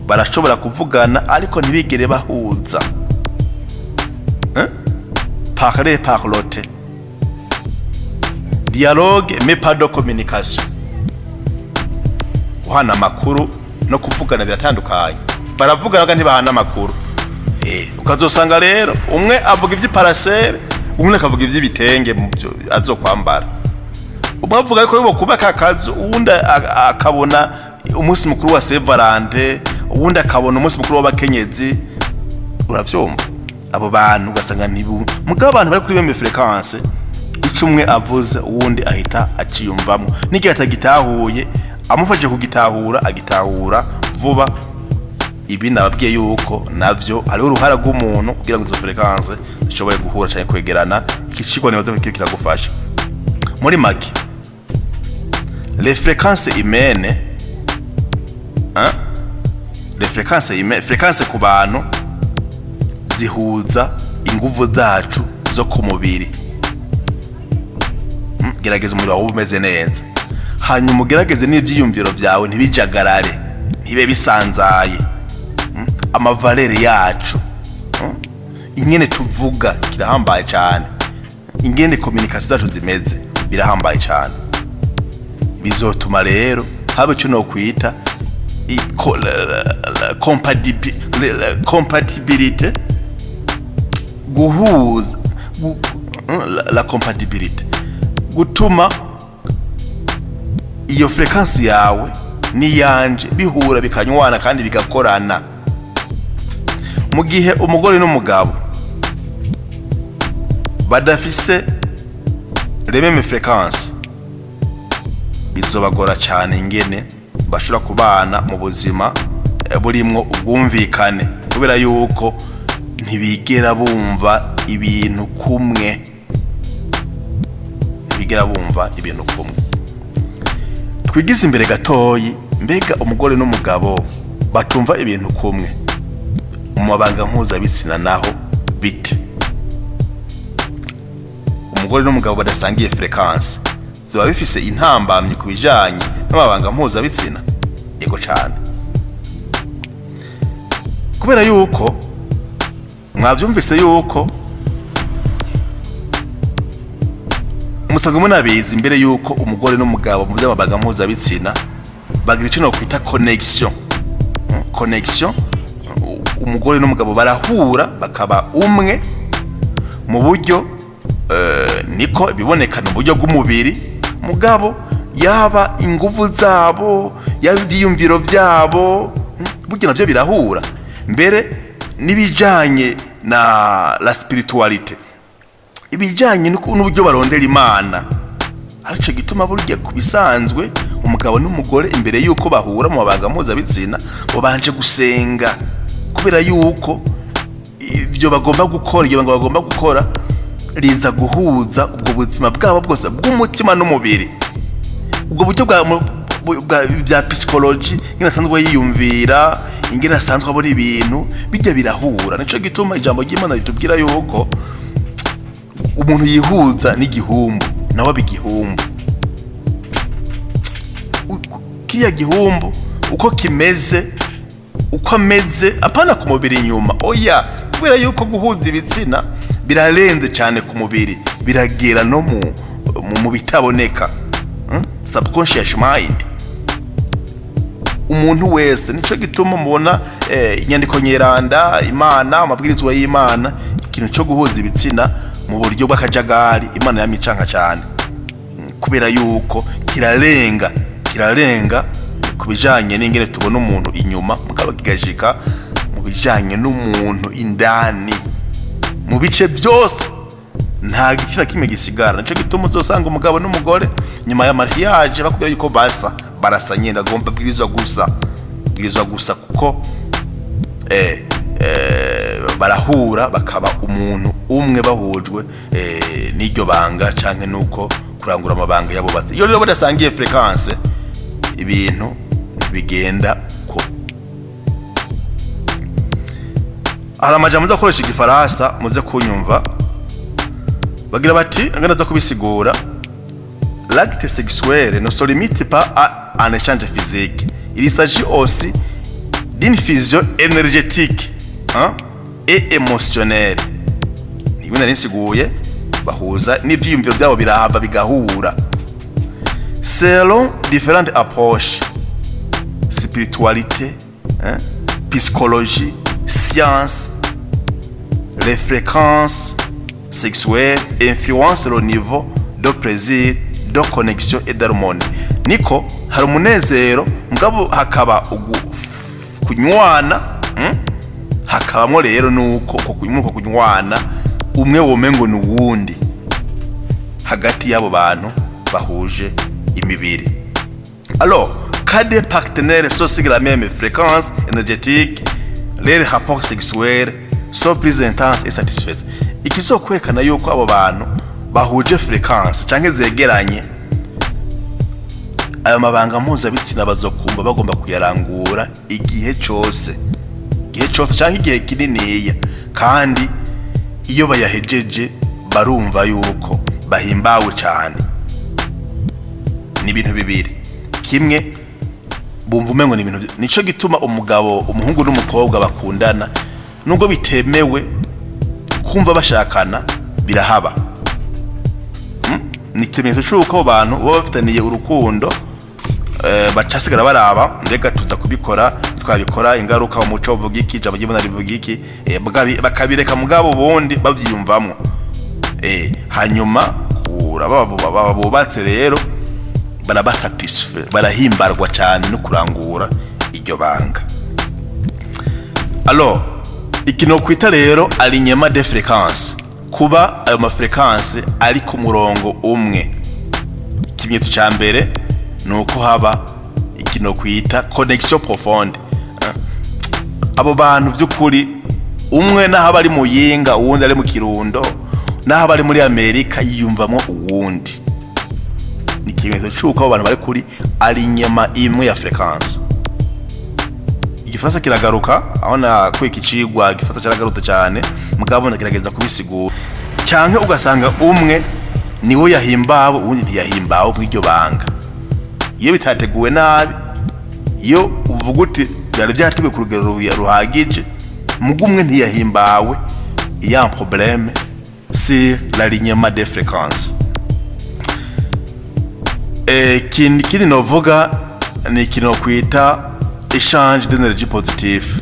barashobora kuvugana ariko ntibigere bahuza. Parler parloter, dialogue mais pas de communication. Uhana amakuru no kuvugana biratandukanye. Baravugana kandi ntibahana amakuru. Ukazosanga rero umwe avuga ivy'iparasere, umwe akavuga ivy'ibitenge azokwambara. Umwe avuga yuko yubo kubaka akazu, uwundi akabona umunsi mukuru wa Saint Valentin, uwundi akabona umunsi mukuru w'abakenyezi. Uravyumva? Abo bantu ugasanga mugabo abantu bari kuri meme frequency, icumwe avuze uwundi ahita aciyumvamo. N'igihe atagitahuye amufashe kugitahura, agitahura vuba. Ibi nababwiye yuko navyo ari uruhara rw'umuntu kugira ngo izo frequency zishobore guhura cyane kwegerana. Ikiciko nibaza ko kiragufasha. Muri make, les fréquences humaines, les fréquences humaines, fréquences ku bantu zihuza inguvu zacu zo ku mubiri. Gerageza umubiri wawe umeze neza, hanyuma ugerageze n'ivyiyumviro byawe ntibijagarare, ntibe bisanzaye. Amavalere yacu, ingene tuvuga kirahambaye cyane, ingene communication zacu zimeze birahambaye cyane. Bizotuma rero habe cyo no kwita compatibilité, guhuza la compatibilité, gutuma iyo frequency yawe ni yanje bihura bikanywana kandi bigakorana. Mu gihe umugore n'umugabo badafise les mêmes fréquences, bizobagora cyane ingene bashobora kubana mu buzima burimwo ubwumvikane, kubera yuko ntibigera bumva ibintu kumwe. Twigize imbere gatoyi, mbega umugore n'umugabo batumva ibintu kumwe mu mabanga mpuzabitsina naho bite? Umugore n'umugabo badasangiye frequency ziba bifise intambamye kubijanye n'amabanga mpuzabitsina? Yego cyane, kubera yuko mwavyumvise yuko musanzwe munabizi imbere yuko umugore n'umugabo mu by'amabanga mpuzabitsina bagira icyo no kwita connection. Umugore n'umugabo barahura bakaba umwe mu buryo niko bibonekana uburyo bw'umubiri, mugabo yaba inguvu zabo, yaba ibyiyumviro byabo, buryo navyo birahura. Mbere nibijanye na la spiritualité, ibijanye n'uburyo barondera Imana, arico gituma burya kubisanzwe umugabo n'umugore imbere yuko bahura mu mabanga mpuzabitsina babanje gusenga, kubera yuko ibyo bagomba gukora riza guhuza ubwo buzima bwabo bwose bw'umutima n'umubiri. Ubwo buryo bwa psychology ingene asanzwe yiyumvira, ingene asanzwe abona ibintu bijya birahura. Nico gituma ijambo ry'Imana ritubwira yuko umuntu yihuza n'igihumbu nawe bigihumbu. Kiya gihumbu uko kimeze, uko ameze apana ku mubiri inyuma, oya, kubera yuko guhuza ibitsina birarenze cyane ku mubiri, biragera no mu bitaboneka, subconscious mind. Umuntu wese, nico gituma mubona inyandiko nyeranda, Imana, amabwirizwa y'Imana, ikintu cyo guhuza ibitsina mu buryo bw'akajagari Imana yamicanka cyane, kubera yuko kirarenga kubijanye n'ingene tubona umuntu inyuma, mugabo kigashika mu bijanye n'umuntu indani mu bice byose, nta gicina kimwe gisigara. Nico gituma uzosanga umugabo n'umugore nyuma ya mariage bakubwira yuko barasa nyine, agomba bwirizwa gusa kuko barahura bakaba umuntu umwe bahujwe n'iryo banga canke nuko kurangura amabanga y'abubatsi. Iyo rero badasangiye frequence ibintu bigenda ko. Hari amajambo nzakoresha igifaransa muze kunyumva, bagira bati nganaza kubisigura: l'acte sexuel ne se limite pas à un échange physique, il s'agit aussi d'une fusion énergétique et émotionnelle. Niba narisiguye bahuza n'ivyiyumviro byabo birahava bigahura selon différentes approches: spiritualité, psychologie, science. Les fréquences sexuelles influencent le niveau de plaisir, de connexion et d'harmonie. Niko hari umunezero mugabo hakaba kunywana, hakabamo rero nuko kunywana umwe womengo n'uwundi hagati y'abo bantu bahuje imibiri. Alors, quand des partenaires sont sur la même fréquence énergétique, les rapports sexuels sont plus intenses et satisfaisants. Ikizokwerekana yuko abo bantu bahuje fréquence canke zegeranye, ayo mabanga mpuzabitsina bazokumva bagomba kuyarangura igihe cyose canke igihe kininiya, kandi iyo bayahejeje barumva yuko bahimbawe cyane. Ni ibintu bibiri, kimwe bumva umengo ni ibintu, nico gituma umuhungu n'umukobwa bakundana nubwo bitemewe kumva bashakana birahaba. Ni ikimenyetso cy'uko abantu baba bafitaniye urukundo, bacasigara baraba mbega tuza kubikora twabikora ingaruka umuco uvuga iki, jambo ry'Imana rivuga iki, bakabireka mugabo bundi bavyiyumvamo. Hanyuma bubatse rero barabasatisfait, barahimbarwa cyane no kurangura iryo banga. Alors ikino kwita rero alignement de fréquence, kuba ayo ma fréquence ari ku murongo umwe. Ikimenyetso cya mbere nuko haba ikino kwita connexion profonde. Abo bantu by'ukuri umwe naho bari mu Yinga, uwundi ari mu Kirundo, naho bari muri Amerika yiyumvamo uwundi. Ni ikimenyetso cy'uko abo bantu bari kuri alignement imwe ya fréquence. Igifaransa kiragaruka aho na kwika icigwa gifata cyaragarutse cyane, mugabo nagerageza kubisigura. Canke ugasanga umwe niwe yahimbawe uwundi ntiyahimbawe mw'iryo banga. Iyo bitateguwe nabi, iyo uvuga uti byari byateguwe ku rugero ruhagije, mugumwe ntiyahimbawe, il y a un problème sur l'alignement des fréquences. Kindi novuga ni kino kwita échange d'énergie positive.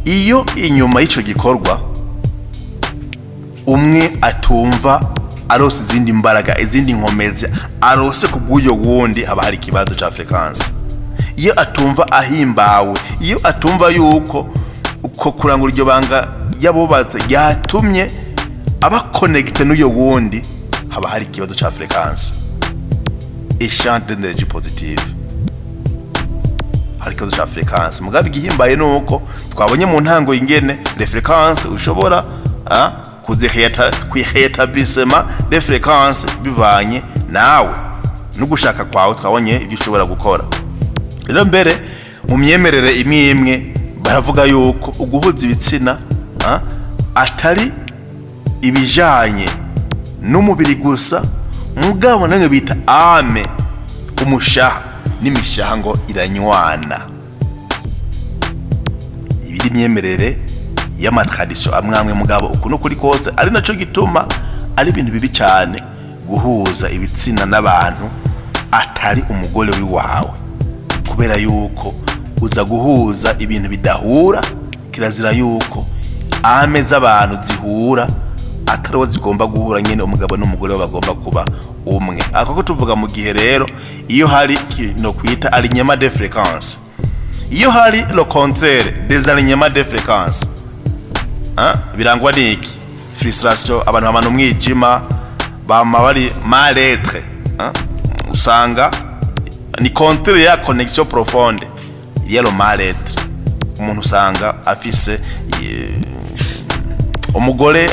Iyo inyuma y'ico gikorwa umwe atumva arose izindi mbaraga, izindi nkomezi arose kubw'uyo wundi, haba hari ikibazo ca fréquence. Iyo atumva ahimbawe, iyo atumva yuko uko kurangura iryo banga yabubatse yatumye aba connecté n'uyo wundi, haba hari ikibazo ca fréquence. Échange d'énergie positive, hari ikibazo ca fréquence. Mugabe igihimbaye nuko twabonye mu ntango y'ingene les fréquences ushobora kuzirétablissement des fréquences bivanye nawe n'ugushaka kwawe, twabonye ibyo ushobora gukora. Rero mbere mu myemerere imwe baravuga yuko uguhuza ibitsina atari ibijanye n'umubiri gusa, mugabo nange bita ame, umushaha n'imishaha ngo iranywana. Ibiri myemerere y'amatradition amwamwe, mugabo ukuntu kuri kose ari naco gituma ari ibintu bibi cyane guhuza ibitsina n'abantu atari umugore wiwawe, kubera yuko uza guhuza ibintu bidahura. Kirazira yuko ame z'abantu zihura, atariwo zigomba guhura nyene umugabo n'umugore bagomba kuba umwe. Akako tuvuga mu gihe rero iyo hari no kwita alignement de fréquence, iyo hari le contraire des alignements de fréquence, birangwa niki? Frustration, abantu bamana umwijima, bama bari mal-être, usanga ni contraire ya connexion profonde, yelo mal-être. umuntu usanga afise umugore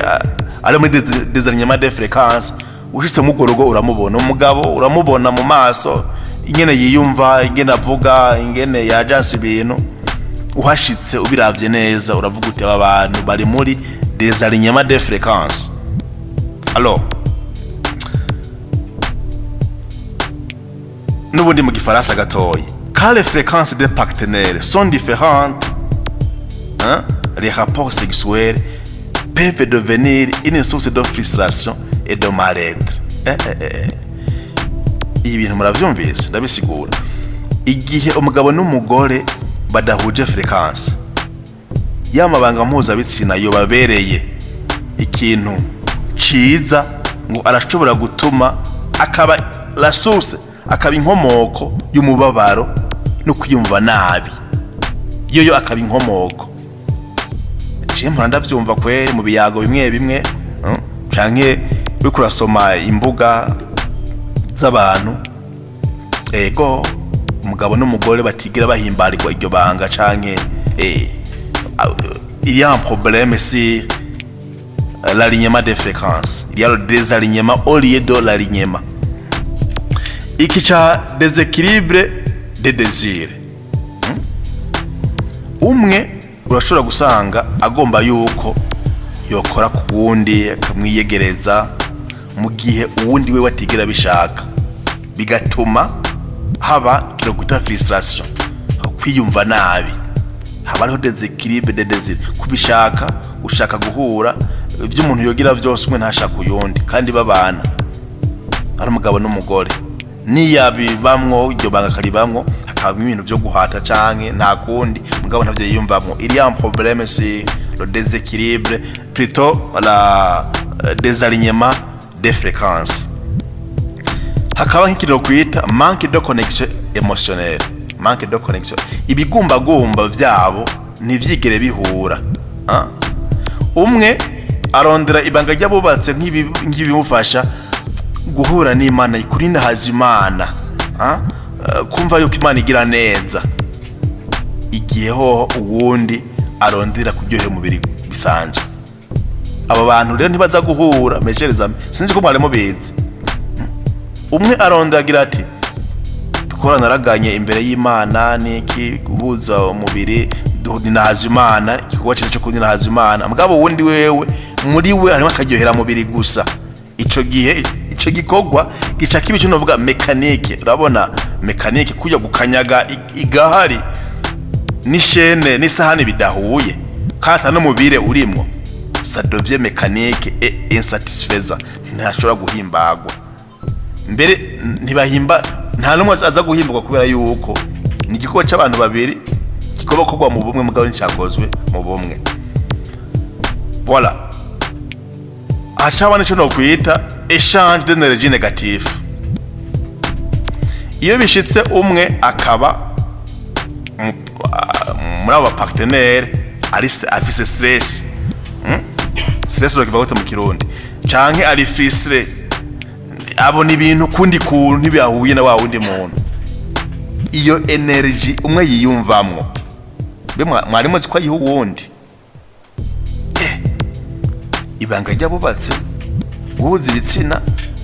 ari muri désalignement de fréquence, ushitse mu rugo uramubona, umugabo uramubona mu maso ingene yiyumva, ingene avuga, ingene yajanse ibintu. Uhashitse ubiravye neza uravuga uti aba bantu bari muri désalignement de fréquence. Alors n'ubundi mu gifaransa gatoyi, quand les fréquences des partenaires sont différentes, les rapports sexuels peuvent devenir une source de frustration et de mal-être. Ibintu muravyumvise ndabisigura. Igihe umugabo n'umugore badahuje fréquence, yamabanga mpuzabitsina yo babereye ikintu ciza ngo arashobora gutuma akaba la source, akaba inkomoko y'umubabaro no kwiyumva nabi, yo akaba inkomoko. Mpora ndavyumva kweri mu biyago bimwe bimwe, canke uriko urasoma imbuga z'abantu, ego umugabo n'umugore batigira bahimbarirwa iryo banga, canke il y a un problème sur l'alignement des fréquences, il y a le désalignement au lieu de l'alignement. Iki cha déséquilibre des désirs, umwe urashobora gusanga agomba yuko yokora ku wundi akamwiyegereza, mu gihe uwundi we watigera bishaka, bigatuma haba kino guta frustration, kwiyumva nabi, haba ho déséquilibre des désirs, kubishaka ushaka guhura ibyo umuntu yogira byose umwe ntashaka uyundi, kandi babana ari umugabo n'umugore, niyabibamwo iryo banga karibamwo, hakaba ibintu byo guhata canke nta kundi mugabo ntavyo yiyumvamwo. Il y a un problème sur le déséquilibre, plutôt la désalignement des fréquences. Hakaba nk'ikiro kwita manque de connexion émotionnelle, manque de connexion, ibigumbagumba vyabo ntivyigere bihura. Umwe arondera ibanga ry'abubatse nk'ibimufasha guhura n'Imana, ikurinda hazimana, kumva yuko Imana igira neza, igihe ho uwundi arondera kuryohera umubiri bisanzwe. Aba bantu rero ntibaza guhura meshereza, sinzi ko mwari mubizi. Umwe arondera agira ati tukora naraganye imbere y'Imana, niki guhuza umubiri na hazimana, igikorwa cyo kundi na hazimana, mugabo wundi wewe muri we harimo akaryohera mubiri gusa. Ico gihe ico gikorwa gica kibi cyo novuga mécanique. Urabona mécanique kujya gukanyaga igahari n'ishene n'isahani bidahuye, kata no mubire urimo, ça devient mécanique et insatisfaisant, ntashobora guhimbagwa. Mbere ntibahimba, nta numwe aza guhimbagwa kubera yuko ni igikorwa cy'abantu babiri, kikoba kugwa mu bumwe mugabo n'icyakozwe mu bumwe. Voilà. Acaba nico no kwita échange d'énergie négative. Iyo bishitse umwe akaba muri aba partenaire ari afise stress, stress rokiva gute mu Kirundi, canke ari frustré, abona ibintu kundi kuntu ntibihuye na wa wundi muntu, iyo energy umwe yiyumvamwo mwari muzi ko ayiha uwundi. Ibanga ry'abubatse guhuza ibitsina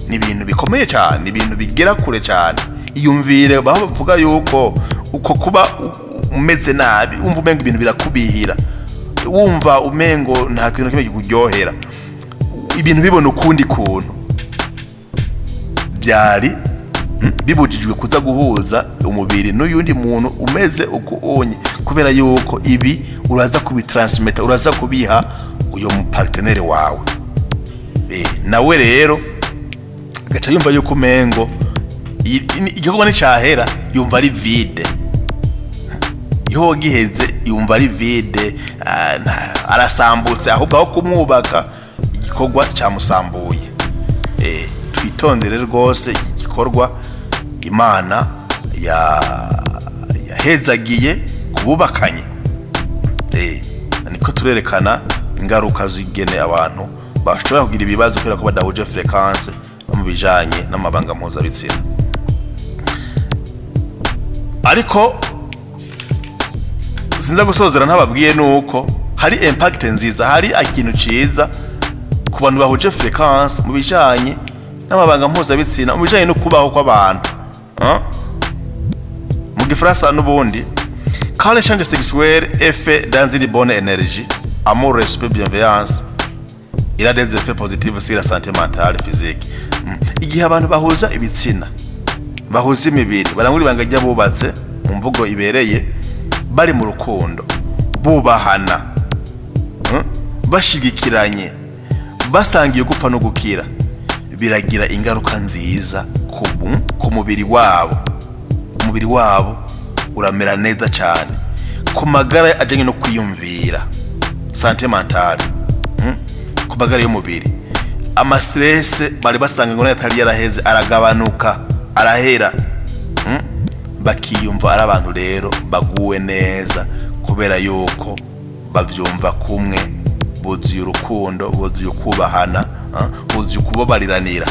ni ibintu bikomeye cyane, ni ibintu bigera kure cyane. Iyumvire bavuga yuko uko kuba umeze nabi, wumva umengo ibintu birakubihira, wumva umengo nta kintu kimwe kikujyohera, ibintu bibona ukundi kuntu, byari bibujijwe kuza guhuza umubiri n'uyundi muntu umeze uko onye, kubera yuko ibi uraza kubitransmeta, uraza kubiha uyo mu partenaire wawe. Nawe rero gacha yumva yuko mengo igikorwa nicahera yumva ari vide, iyo giheze yumva ari vide, arasambutse, ahubwo aho kumwubaka igikorwa cyamusambuye. Twitondere rwose iki gikorwa Imana yahezagiye kububakanye. Niko turerekana ingaruka zigene abantu bashobora kugira ibibazo kubera ko badahuje fréquence mu bijanye n'amabanga mpuzabitsina. Ariko sinza gusozera ntababwiye nuko hari impact nziza, hari ikintu ciza ku bantu bahuje frequence mu bijanye n'amabanga mpuzabitsina, mu bijanye no kubaho kw'abantu. Mu gifaransa n'ubundi, quand l'échange sexuel est fait dans une bonne énergie, amour, respect, bienveillance, il a des effets positifs sur la santé mentale et physique. Igihe abantu bahuza ibitsina, bahuza imibiri, barangura ibanga ry'abubatse mu mvugo ibereye, bari mu rukundo, bubahana, bashigikiranye, basangiye gupfa no gukira, biragira ingaruka nziza ku mubiri wabo. Umubiri wabo uramera neza cyane, ku magara ajanye no kwiyumvira, santé mentale, ku magara y'umubiri. Ama stress bari basanga ngo natali yaraheze aragabanuka, arahera. Bakiyumva ari abantu rero baguwe neza, kubera yuko bavyumva kumwe, buzuye urukundo, buzuye kubahana, buzuye kubabariranira.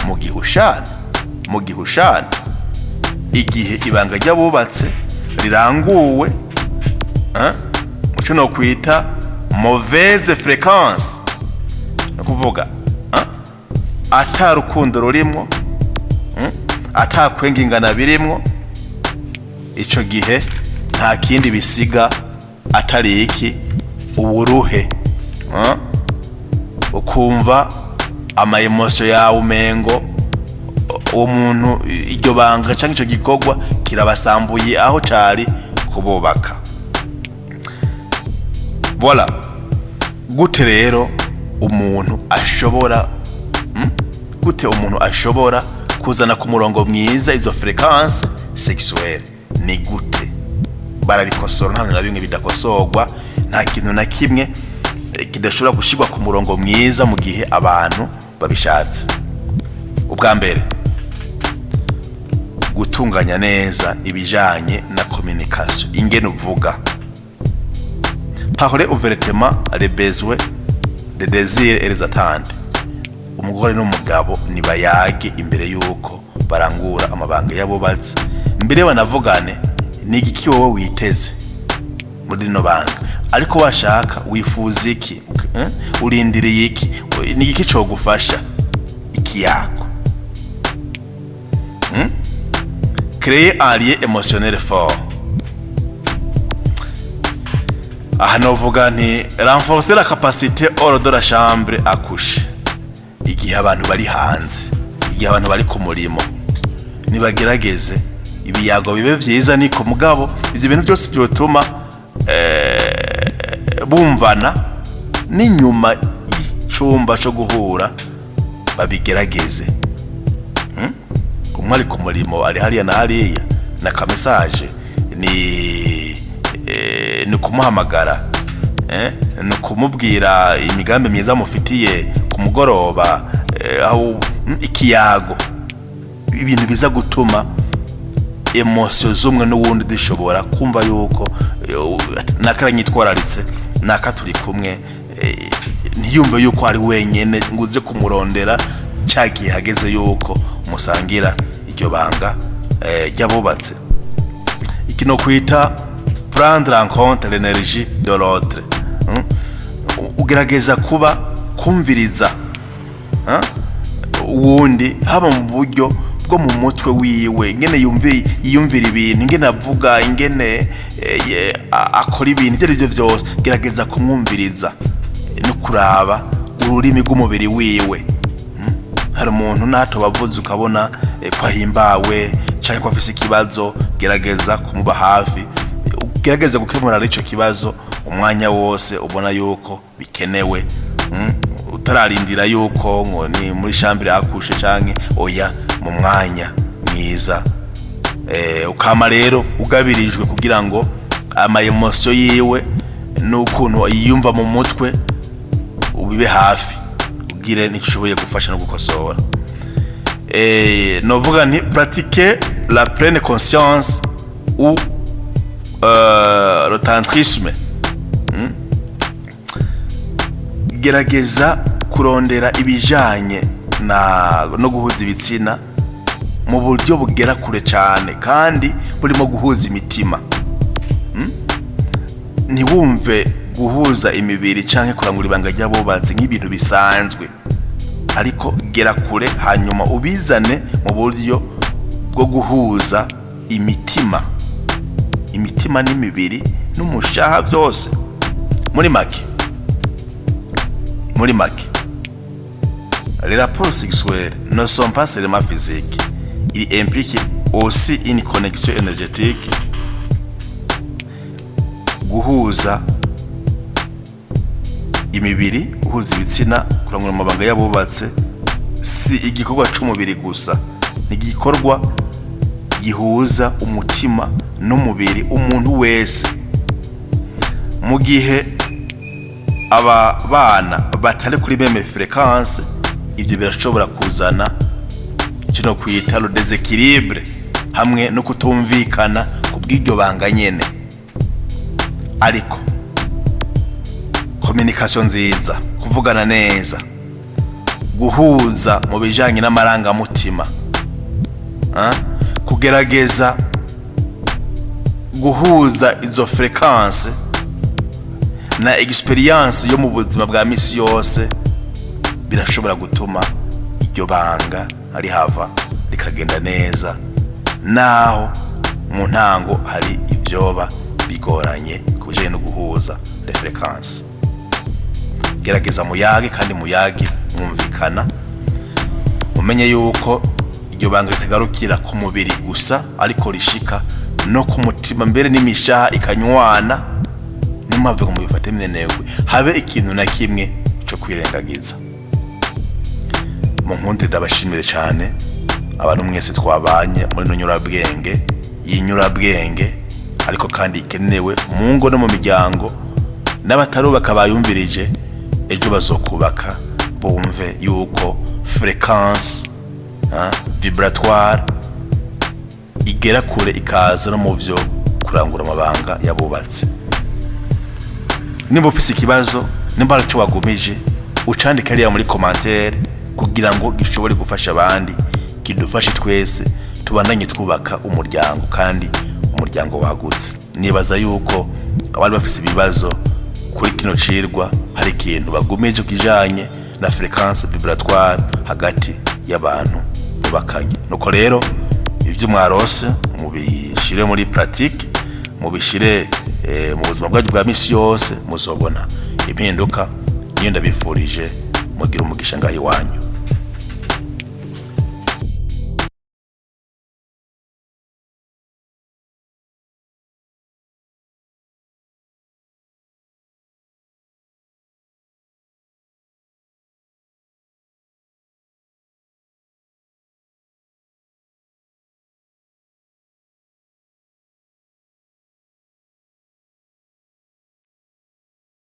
Mu gihushana igihe ibanga ry'abubatse riranguwe, muco no kwita mauvaise fréquence, no kuvuga ata rukundo rurimwo, ata kwengingana birimwo, ico gihe nta kindi bisiga atari iki, uburuhe. Ukumva ama emotion yawe umengo uwo muntu iryo banga canke ico gikorwa kirabasambuye aho cari kububaka. Voilà gute rero umuntu ashobora kuzana ku murongo mwiza izo fréquence sexuelle. Ni gute? Barabikosora, nta na bimwe bidakosorwa, nta kintu na kimwe kidashobora gushirwa ku murongo mwiza mu gihe abantu babishatse. Ubwa mbere, gutunganya neza ibijanye na communication, ingene uvuga. Parler ouvertement les besoins, les désirs et les attentes. Umugore n'umugabo nibayage imbere yuko barangura amabanga y'abubatsi, mbere banavugane ni iki wowe witeze muri no banga, ariko washaka wifuza iki, urindiriye iki, ni iki cyo gufasha ikiyago. Créer un lien émotionnel fort. Aha novuga nti renforcer la capacité hors de la chambre à coucher. Igihe abantu bari hanze, igihe abantu bari ku murimo, nibagerageze ibiyago bibe vyiza, niko mugabo ivyo bintu byose byotuma bumvana n'inyuma y'icumba cyo guhura, babigerageze. Umwari ku murimo ari hariya na hariya, na ka message ni kumuhamagara, ni kumubwira imigambi myiza mufitiye ku mugoroba, aho ikiyago, ibintu biza gutuma emotion z'umwe n'uwundi dishobora kumva yuko nakaranyitwararitse, nakaturi kumwe, ntiyumve yuko ari wenyene nguze kumurondera, cyagiye hageze yuko musangira iryo banga ry'abubatse. Ikino kwita prendre en compte l'énergie de l'autre. Ugerageza kuba kumviriza uwundi, haba mu buryo bwo mu mutwe wiwe, ingene yumvira ibintu, ingene avuga, ingene akora ibintu, ibyo byose gerageza kumwumviriza no kuraba ururimi rw'umubiri wiwe. Hari umuntu nato bavuze ukabona kwahimbawe cyangwa ko afise ikibazo, gerageza kumuba hafi, gerageza gukemura ico kibazo umwanya wose ubona yuko bikenewe, utararindira yuko ngo ni muri chambre akushe canke oya, mu mwanya mwiza. Ukama rero ugabirijwe kugira ngo ama emotion yiwe n'ukuntu yiyumva mu mutwe ubibe hafi, ugire n'icushoboye gufasha no gukosora. Novuga nti pratiquer la pleine conscience ou le tantrisme. Gerageza kurondera ibijanye no guhuza ibitsina mu buryo bugera kure cyane kandi burimo guhuza imitima. ntiwumve guhuza imibiri canke kurangura ibanga ry'abubatsi nk'ibintu bisanzwe, ariko gera kure hanyuma ubizane mu buryo bwo guhuza imitima n'imibiri n'umushaha byose. Muri make les rapports sexuels ne sont pas seulement physiques, ils impliquent aussi une connexion énergétique. Guhuza imibiri, guhuza ibitsina, kurangura amabanga y'abubatse si igikorwa c'umubiri gusa, ni igikorwa gihuza umutima n'umubiri umuntu wese. Mu gihe aba bana batari kuri meme fréquence, ibyo birashobora kuzana kino kwita le déséquilibre hamwe no kutumvikana ku bw'iryo banga nyene. Ariko communication nziza, kuvugana neza, guhuza mu bijanye n'amarangamutima, kugerageza guhuza izo fréquence na experience yo mu buzima bwa misi yose, birashobora gutuma iryo banga rihava rikagenda neza, naho mu ntango hari ibyoba bigoranye kubijanye no guhuza les fréquences. Gerageza muyage, kandi muyage mwumvikana, mumenye yuko iryo banga ritagarukira ku mubiri gusa, ariko rishika no ku mutima, mbere n'imishaha ikanywana. Nimave ngo mubifate minenegwe, habe ikintu na kimwe cyo kwirengagiza. Mu nkundire ndabashimire cyane abantu mwese twabanye muri no nyurabwenge, ariko kandi ikenewe mu ngo no mu miryango, n'abatarubaka bayumvirije ejo bazokubaka bumve yuko fréquence vibratoire igera kure, ikaza no mu vyo kurangura amabanga y'abubatsi. Nimba ufise ikibazo, nimba hari ico wagumije, ucandike hariya muri commentaire kugira ngo gishobore gufasha abandi, kidufashe twese tubandanye twubaka umuryango, kandi umuryango wagutse. Nibaza yuko abari bafise ibibazo kuri kino cirwa hari ikintu bagumije kijanye na fréquence vibratoire hagati y'abantu bubakanye. Nuko rero ivyo mwarose mubishire muri pratique, mubishire mu buzima bwacu bwa misi yose, muzobona impinduka. Niyo ndabifurije mugira umugisha ngaho iwanyu.